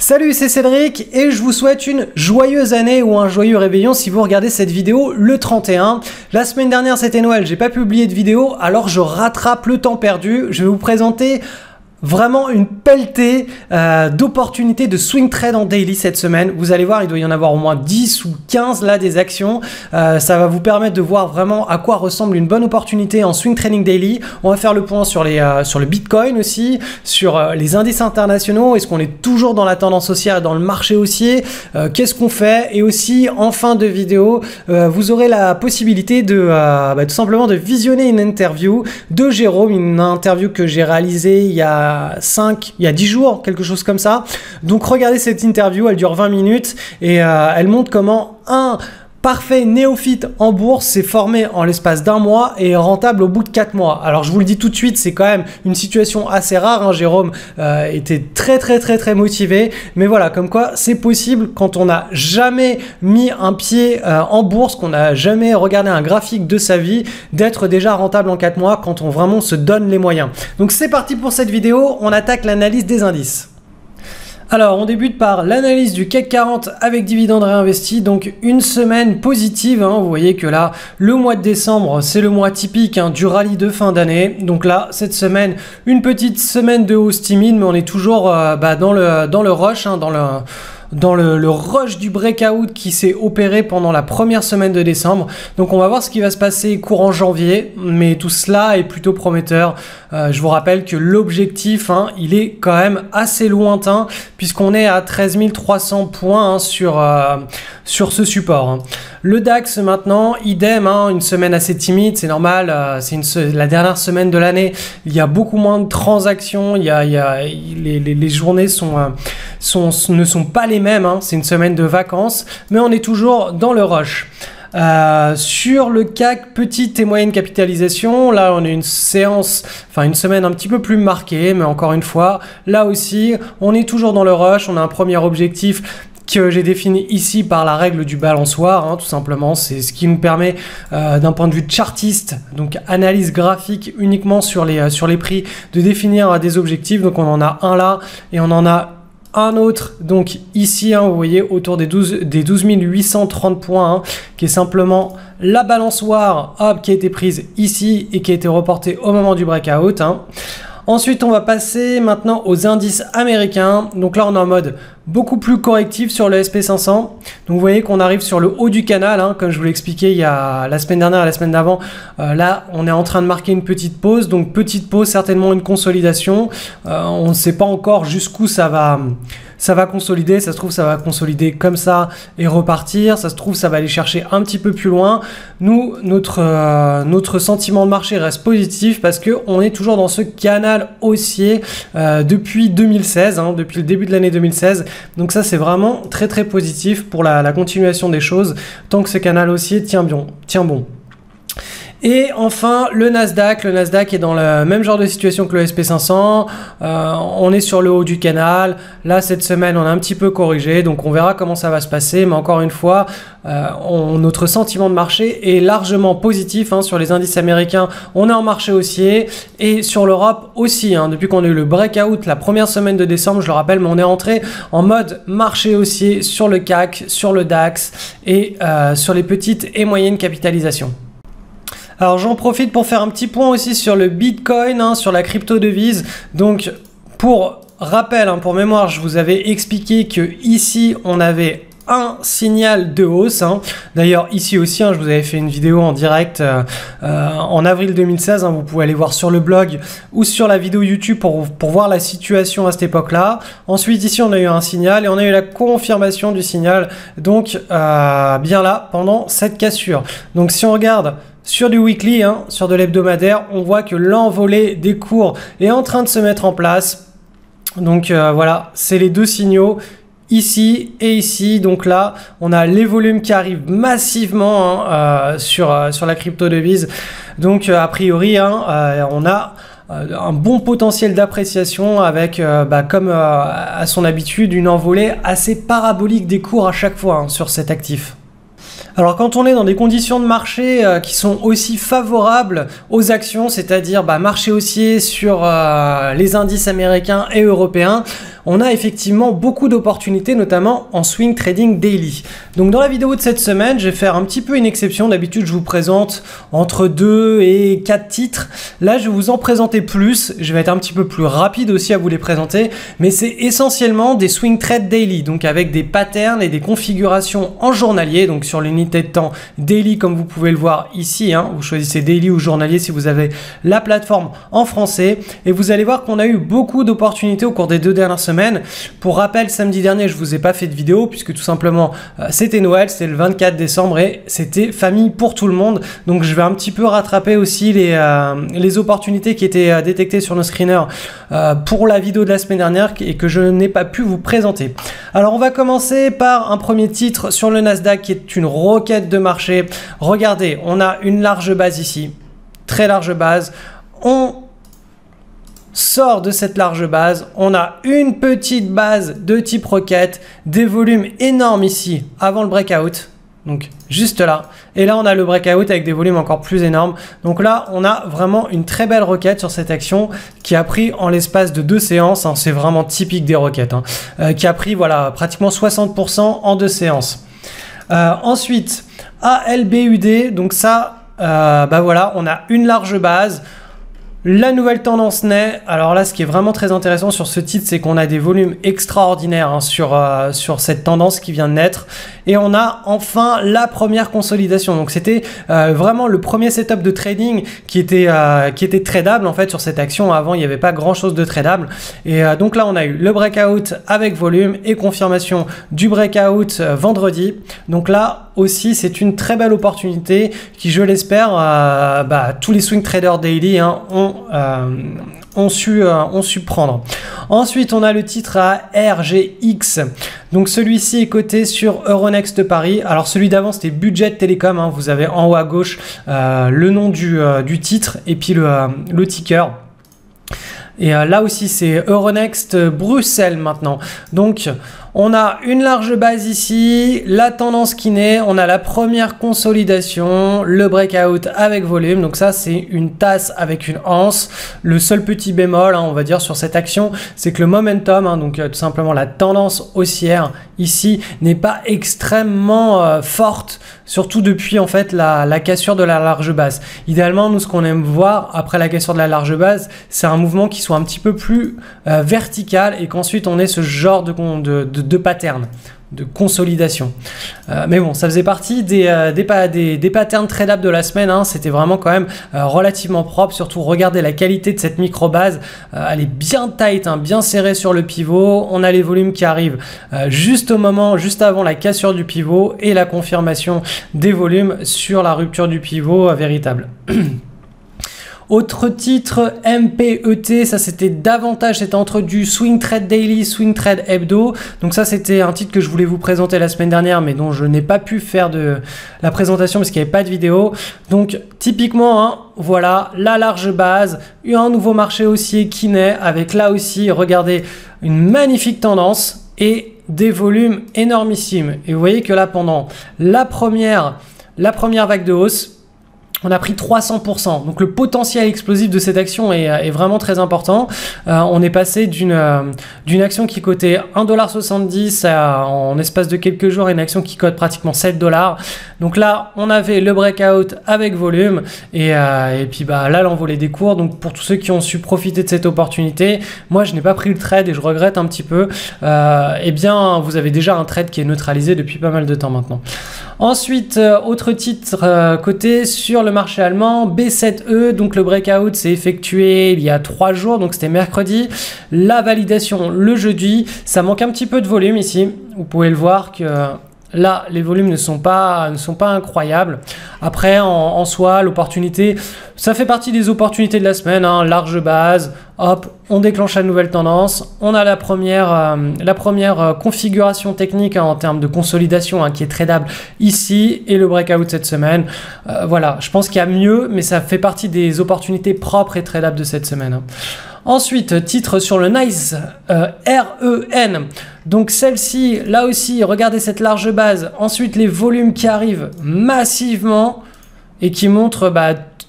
Salut, c'est Cédric et je vous souhaite une joyeuse année ou un joyeux réveillon si vous regardez cette vidéo le 31. La semaine dernière c'était Noël, j'ai pas publié de vidéo, alors je rattrape le temps perdu. Je vais vous présenter vraiment une pelletée d'opportunités de swing trade en daily cette semaine. Vous allez voir, il doit y en avoir au moins 10 ou 15 là des actions. Ça va vous permettre de voir vraiment à quoi ressemble une bonne opportunité en swing trading daily. On va faire le point sur le Bitcoin aussi, sur les indices internationaux. Est-ce qu'on est toujours dans la tendance haussière et dans le marché haussier? Qu'est-ce qu'on fait? Et aussi en fin de vidéo, vous aurez la possibilité de tout simplement de visionner une interview de Jérôme, une interview que j'ai réalisée il y a 10 jours, quelque chose comme ça. Donc regardez cette interview, elle dure 20 minutes et elle montre comment un parfait néophyte en bourse s'est formé en l'espace d'un mois et est rentable au bout de 4 mois. Alors je vous le dis tout de suite, c'est quand même une situation assez rare, hein. Jérôme était très motivé, mais voilà, comme quoi c'est possible quand on n'a jamais mis un pied en bourse, qu'on n'a jamais regardé un graphique de sa vie, d'être déjà rentable en 4 mois quand on vraiment se donne les moyens. Donc c'est parti pour cette vidéo, on attaque l'analyse des indices. Alors, on débute par l'analyse du CAC 40 avec dividendes réinvestis, donc une semaine positive, hein. Vous voyez que là, le mois de décembre, c'est le mois typique du rallye de fin d'année. Donc là, cette semaine, une petite semaine de hausse timide, mais on est toujours dans le rush, dans le rush du breakout qui s'est opéré pendant la première semaine de décembre. Donc on va voir ce qui va se passer courant janvier, mais tout cela est plutôt prometteur. Je vous rappelle que l'objectif, il est quand même assez lointain puisqu'on est à 13 300 points sur ce support. Le DAX maintenant, idem, une semaine assez timide, c'est normal, c'est la dernière semaine de l'année, il y a beaucoup moins de transactions, les journées ne sont pas les mêmes, c'est une semaine de vacances, mais on est toujours dans le rush. Sur le CAC, petite et moyenne capitalisation, là on a une semaine un petit peu plus marquée, mais encore une fois, là aussi, on est toujours dans le rush, on a un premier objectif que j'ai défini ici par la règle du balançoire, tout simplement. C'est ce qui nous permet d'un point de vue chartiste, donc analyse graphique uniquement sur les prix, de définir des objectifs. Donc on en a un là et on en a un autre donc ici, vous voyez, autour des 12 830 points, qui est simplement la balançoire qui a été prise ici et qui a été reportée au moment du breakout. Ensuite, on va passer maintenant aux indices américains. Donc là, on est en mode beaucoup plus correctif sur le SP500. Donc vous voyez qu'on arrive sur le haut du canal, comme je vous l'ai expliqué il y a la semaine dernière et la semaine d'avant. Là, on est en train de marquer une petite pause. Donc petite pause, certainement une consolidation. On ne sait pas encore jusqu'où ça va consolider. Ça se trouve, ça va consolider comme ça et repartir. Ça se trouve, ça va aller chercher un petit peu plus loin. Nous, notre sentiment de marché reste positif parce qu'on est toujours dans ce canal haussier depuis 2016, depuis le début de l'année 2016. Donc ça, c'est vraiment très positif pour la continuation des choses tant que ce canal haussier tient bon. Et enfin, le Nasdaq est dans le même genre de situation que le SP500. On est sur le haut du canal. Là, cette semaine, on a un petit peu corrigé. Donc, on verra comment ça va se passer. Mais encore une fois, notre sentiment de marché est largement positif. Sur les indices américains, on est en marché haussier. Et sur l'Europe aussi. Depuis qu'on a eu le breakout la première semaine de décembre, je le rappelle, mais on est entré en mode marché haussier sur le CAC, sur le DAX et sur les petites et moyennes capitalisations. Alors j'en profite pour faire un petit point aussi sur le Bitcoin, sur la crypto-devise. Donc pour rappel, pour mémoire, je vous avais expliqué que ici on avait un signal de hausse. D'ailleurs ici aussi, je vous avais fait une vidéo en direct en avril 2016. Vous pouvez aller voir sur le blog ou sur la vidéo YouTube pour voir la situation à cette époque-là. Ensuite ici, on a eu un signal et on a eu la confirmation du signal. Donc bien là, pendant cette cassure. Donc si on regarde sur du weekly, sur de l'hebdomadaire, on voit que l'envolée des cours est en train de se mettre en place. Donc voilà, c'est les deux signaux. Ici et ici, donc là, on a les volumes qui arrivent massivement sur la crypto-devise. Donc a priori, on a un bon potentiel d'appréciation avec, comme à son habitude, une envolée assez parabolique des cours à chaque fois sur cet actif. Alors quand on est dans des conditions de marché qui sont aussi favorables aux actions, c'est-à-dire marché haussier sur les indices américains et européens, on a effectivement beaucoup d'opportunités, notamment en swing trading daily. Donc dans la vidéo de cette semaine, je vais faire un petit peu une exception. D'habitude, je vous présente entre 2 et 4 titres. Là, je vais vous en présenter plus. Je vais être un petit peu plus rapide aussi à vous les présenter, mais c'est essentiellement des swing trade daily, donc avec des patterns et des configurations en journalier, donc sur l'unité de temps daily, comme vous pouvez le voir ici, hein. Vous choisissez daily ou journalier si vous avez la plateforme en français, et vous allez voir qu'on a eu beaucoup d'opportunités au cours des 2 dernières semaines. Pour rappel, samedi dernier, je vous ai pas fait de vidéo puisque tout simplement c'était Noël, c'était le 24 décembre et c'était famille pour tout le monde. Donc je vais un petit peu rattraper aussi les opportunités qui étaient détectées sur nos screeners pour la vidéo de la semaine dernière et que je n'ai pas pu vous présenter. Alors on va commencer par un premier titre sur le Nasdaq qui est une roquette de marché. Regardez, on a une large base ici, très large base. On sort de cette large base, on a une petite base de type roquette, des volumes énormes ici avant le breakout, donc juste là, et là on a le breakout avec des volumes encore plus énormes. Donc là on a vraiment une très belle roquette sur cette action qui a pris en l'espace de 2 séances, hein, c'est vraiment typique des roquettes, hein, qui a pris voilà pratiquement 60% en 2 séances. Ensuite ALBUD, donc ça bah voilà, on a une large base. La nouvelle tendance naît. Alors là, ce qui est vraiment très intéressant sur ce titre, c'est qu'on a des volumes extraordinaires hein, sur cette tendance qui vient de naître. Et on a enfin la première consolidation. Donc c'était vraiment le premier setup de trading qui était tradable en fait sur cette action. Avant, il n'y avait pas grand chose de tradable. Et donc là, on a eu le breakout avec volume et confirmation du breakout vendredi. Donc là aussi, c'est une très belle opportunité qui, je l'espère, tous les swing traders daily hein, ont su prendre. Ensuite, on a le titre à RGX. Donc celui-ci est coté sur Euronext Paris. Alors celui d'avant, c'était Budget Télécom. Hein. Vous avez en haut à gauche le nom du titre et puis le ticker. Et là aussi, c'est Euronext Bruxelles maintenant. Donc, on a une large base ici, la tendance qui naît, on a la première consolidation, le breakout avec volume. Donc ça, c'est une tasse avec une anse. Le seul petit bémol, hein, on va dire, sur cette action, c'est que le momentum, hein, donc tout simplement la tendance haussière ici, n'est pas extrêmement forte, surtout depuis en fait la cassure de la large base. Idéalement, nous, ce qu'on aime voir après la cassure de la large base, c'est un mouvement qui soit un petit peu plus vertical et qu'ensuite on ait ce genre de pattern de consolidation. Mais bon, ça faisait partie des patterns tradables de la semaine. Hein. C'était vraiment quand même relativement propre. Surtout, regardez la qualité de cette micro-base. Elle est bien tight, hein, bien serrée sur le pivot. On a les volumes qui arrivent juste avant la cassure du pivot et la confirmation des volumes sur la rupture du pivot véritable. Autre titre, MPET, ça c'était davantage, c'était entre du swing trade daily, swing trade hebdo. Donc ça c'était un titre que je voulais vous présenter la semaine dernière, mais dont je n'ai pas pu faire de la présentation parce qu'il n'y avait pas de vidéo. Donc typiquement, hein, voilà, la large base, un nouveau marché haussier qui naît avec là aussi, regardez, une magnifique tendance et des volumes énormissimes. Et vous voyez que là, pendant la première vague de hausse, on a pris 300%. Donc le potentiel explosif de cette action est vraiment très important. On est passé d'une action qui cotait 1,70$ en espace de quelques jours à une action qui cote pratiquement 7$. Donc là, on avait le breakout avec volume et puis là, l'envolée des cours. Donc pour tous ceux qui ont su profiter de cette opportunité, moi je n'ai pas pris le trade et je regrette un petit peu. Eh bien, vous avez déjà un trade qui est neutralisé depuis pas mal de temps maintenant. Ensuite, autre titre coté sur le marché allemand, B7E, donc le breakout s'est effectué il y a 3 jours, donc c'était mercredi. La validation le jeudi, ça manque un petit peu de volume ici. Vous pouvez le voir que là, les volumes ne sont pas incroyables. Après, en soi, l'opportunité, ça fait partie des opportunités de la semaine, hein, large base, hop, on déclenche la nouvelle tendance. On a la première configuration technique hein, en termes de consolidation hein, qui est tradable ici et le breakout cette semaine. Voilà, je pense qu'il y a mieux, mais ça fait partie des opportunités propres et tradables de cette semaine. Hein. Ensuite, titre sur le Nice REN. Donc celle-ci, là aussi, regardez cette large base. Ensuite, les volumes qui arrivent massivement et qui montrent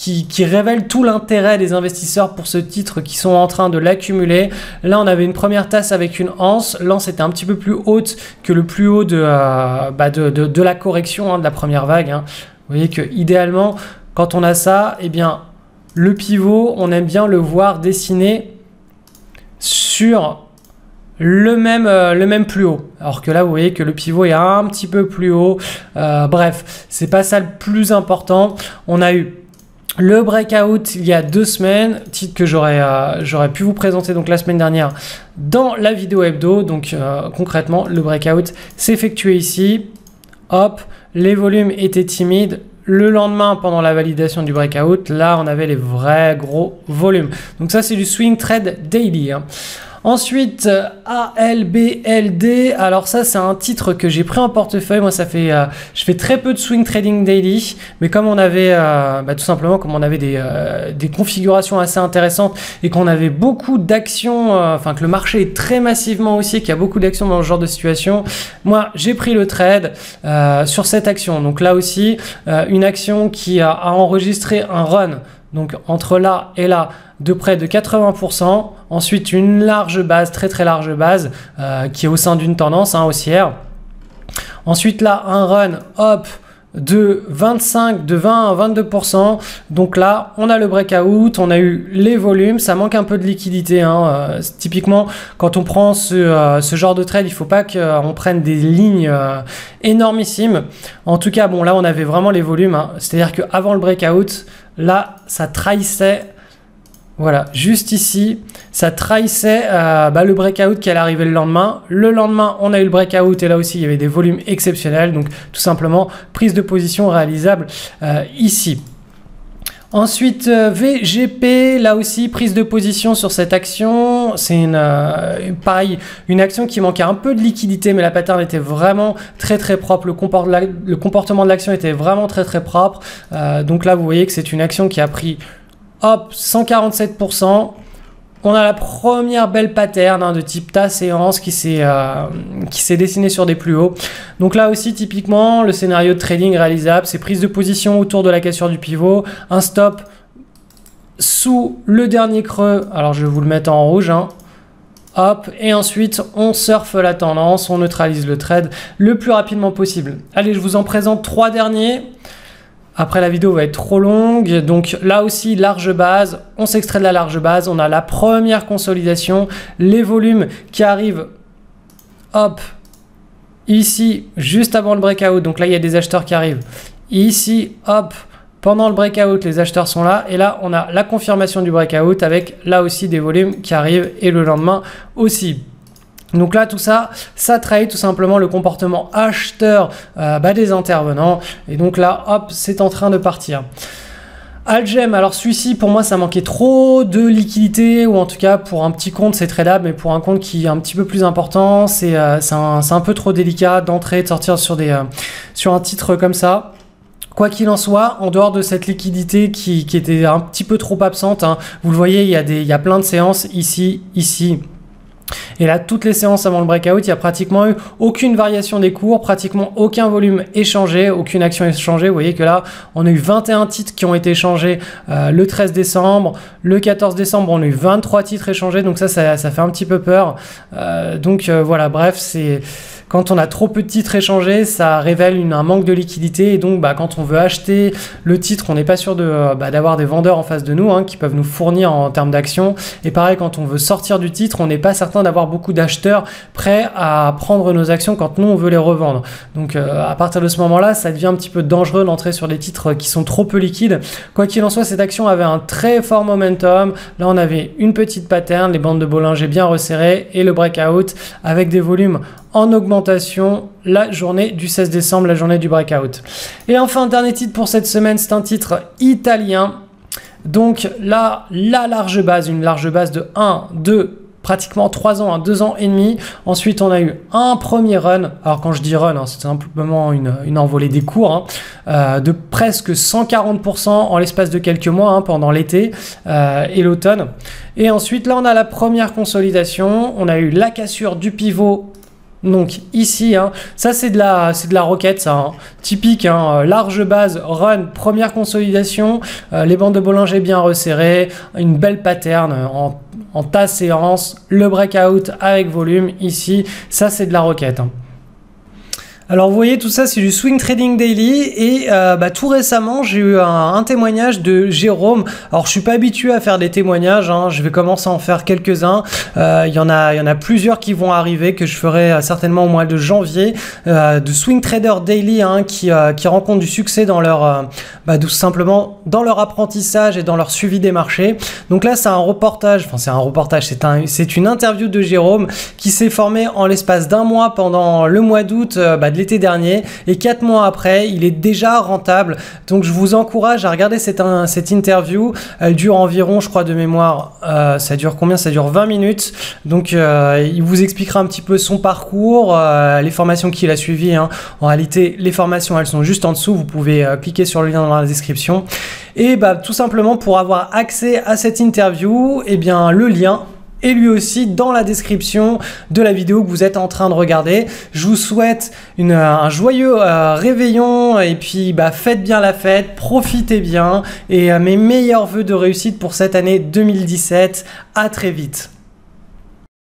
qui révèle tout l'intérêt des investisseurs pour ce titre qui sont en train de l'accumuler. Là, on avait une première tasse avec une anse. L'anse était un petit peu plus haute que le plus haut de la correction, de la première vague. Vous voyez que idéalement, quand on a ça, eh bien, le pivot, on aime bien le voir dessiner sur le même plus haut. Alors que là, vous voyez que le pivot est un petit peu plus haut. Bref, c'est pas ça le plus important. On a eu le breakout il y a 2 semaines, titre que j'aurais pu vous présenter donc la semaine dernière dans la vidéo hebdo. Donc concrètement, le breakout s'est effectué ici. Hop, les volumes étaient timides. Le lendemain, pendant la validation du breakout, là, on avait les vrais gros volumes. Donc ça, c'est du swing trade daily. Ensuite, ALBLD, alors ça c'est un titre que j'ai pris en portefeuille. Moi je fais très peu de swing trading daily, mais comme on avait tout simplement comme on avait des configurations assez intéressantes et qu'on avait beaucoup d'actions, enfin que le marché est très massivement haussier, qu'il y a beaucoup d'actions dans ce genre de situation, moi j'ai pris le trade sur cette action. Donc là aussi, une action qui a enregistré un run, donc entre là et là, de près de 80%, ensuite une large base, très large base, qui est au sein d'une tendance haussière. Ensuite là, un run, hop, de 20 à 22%. Donc là, on a le breakout, on a eu les volumes, ça manque un peu de liquidité. Typiquement, quand on prend ce genre de trade, il ne faut pas qu'on prenne des lignes énormissimes. En tout cas, bon là, on avait vraiment les volumes. C'est-à-dire qu'avant le breakout, là, ça trahissait. Voilà, juste ici, ça trahissait le breakout qui allait arriver le lendemain. Le lendemain, on a eu le breakout et là aussi, il y avait des volumes exceptionnels. Donc, tout simplement, prise de position réalisable ici. Ensuite, VGP, là aussi, prise de position sur cette action. C'est pareil, une action qui manquait un peu de liquidité, mais la pattern était vraiment très propre. Le comportement de l'action était vraiment très propre. Donc là, vous voyez que c'est une action qui a pris... Hop, 147%. On a la première belle pattern de type tas séance qui s'est dessinée sur des plus hauts. Donc là aussi, typiquement, le scénario de trading réalisable, c'est prise de position autour de la cassure du pivot, un stop sous le dernier creux. Alors, je vais vous le mettre en rouge. Hop, et ensuite, on surfe la tendance, on neutralise le trade le plus rapidement possible. Allez, je vous en présente 3 derniers. Après, la vidéo va être trop longue, donc là aussi, large base, on s'extrait de la large base, on a la première consolidation, les volumes qui arrivent, hop, ici, juste avant le breakout, donc là, il y a des acheteurs qui arrivent, ici, hop, pendant le breakout, les acheteurs sont là, et là, on a la confirmation du breakout avec là aussi des volumes qui arrivent, et le lendemain aussi. Donc là, tout ça, ça trahit tout simplement le comportement acheteur des intervenants. Et donc là, hop, c'est en train de partir. Algem, alors celui-ci, pour moi, ça manquait trop de liquidité, ou en tout cas, pour un petit compte, c'est tradable, mais pour un compte qui est un petit peu plus important, c'est un peu trop délicat d'entrer, de sortir sur un titre comme ça. Quoi qu'il en soit, en dehors de cette liquidité qui était un petit peu trop absente, vous le voyez, il y a plein de séances ici. Et là, toutes les séances avant le breakout, il n'y a pratiquement eu aucune variation des cours, pratiquement aucun volume échangé, aucune action échangée. Vous voyez que là, on a eu 21 titres qui ont été échangés le 13 décembre. Le 14 décembre, on a eu 23 titres échangés. Donc ça fait un petit peu peur. Voilà, bref, c'est... Quand on a trop peu de titres échangés, ça révèle un manque de liquidité et donc quand on veut acheter le titre, on n'est pas sûr d'avoir des vendeurs en face de nous qui peuvent nous fournir en termes d'actions. Et pareil, quand on veut sortir du titre, on n'est pas certain d'avoir beaucoup d'acheteurs prêts à prendre nos actions quand nous, on veut les revendre. Donc à partir de ce moment-là, ça devient un petit peu dangereux d'entrer sur des titres qui sont trop peu liquides. Quoi qu'il en soit, cette action avait un très fort momentum. Là, on avait une petite pattern, les bandes de Bollinger bien resserrées et le breakout avec des volumes en augmentation la journée du 16 décembre, la journée du breakout. Et enfin, dernier titre pour cette semaine, c'est un titre italien. Donc là, la large base, une large base de 1, 2, pratiquement 3 ans, 2 ans et demi. Ensuite, on a eu un premier run. Alors quand je dis run, c'est simplement une envolée des cours de presque 140% en l'espace de quelques mois pendant l'été et l'automne. Et ensuite, là, on a la première consolidation. On a eu la cassure du pivot Donc ici, hein, ça c'est de la roquette, ça, hein. Typique, hein, large base, run, première consolidation, les bandes de Bollinger bien resserrées, une belle pattern en tasse séance, le breakout avec volume ici, ça c'est de la roquette, hein. Alors vous voyez, tout ça c'est du swing trading daily et tout récemment j'ai eu un témoignage de Jérôme. Alors je suis pas habitué à faire des témoignages, hein, je vais commencer à en faire quelques-uns. Il y en a plusieurs qui vont arriver, que je ferai certainement au mois de janvier, de swing trader daily, hein, qui rencontrent du succès dans leur tout simplement dans leur apprentissage et dans leur suivi des marchés. Donc là c'est un reportage, c'est une interview de Jérôme qui s'est formé en l'espace d'un mois pendant le mois d'août de l'été dernier, et 4 mois après il est déjà rentable. Donc je vous encourage à regarder cette interview. Elle dure environ, je crois de mémoire, ça dure combien? Ça dure 20 minutes. Donc il vous expliquera un petit peu son parcours, les formations qu'il a suivies, hein. En réalité les formations elles sont juste en dessous, vous pouvez cliquer sur le lien dans la description. Et tout simplement pour avoir accès à cette interview, et bien le lien et lui aussi dans la description de la vidéo que vous êtes en train de regarder. Je vous souhaite un joyeux réveillon, et puis faites bien la fête, profitez bien, et mes meilleurs vœux de réussite pour cette année 2017. À très vite.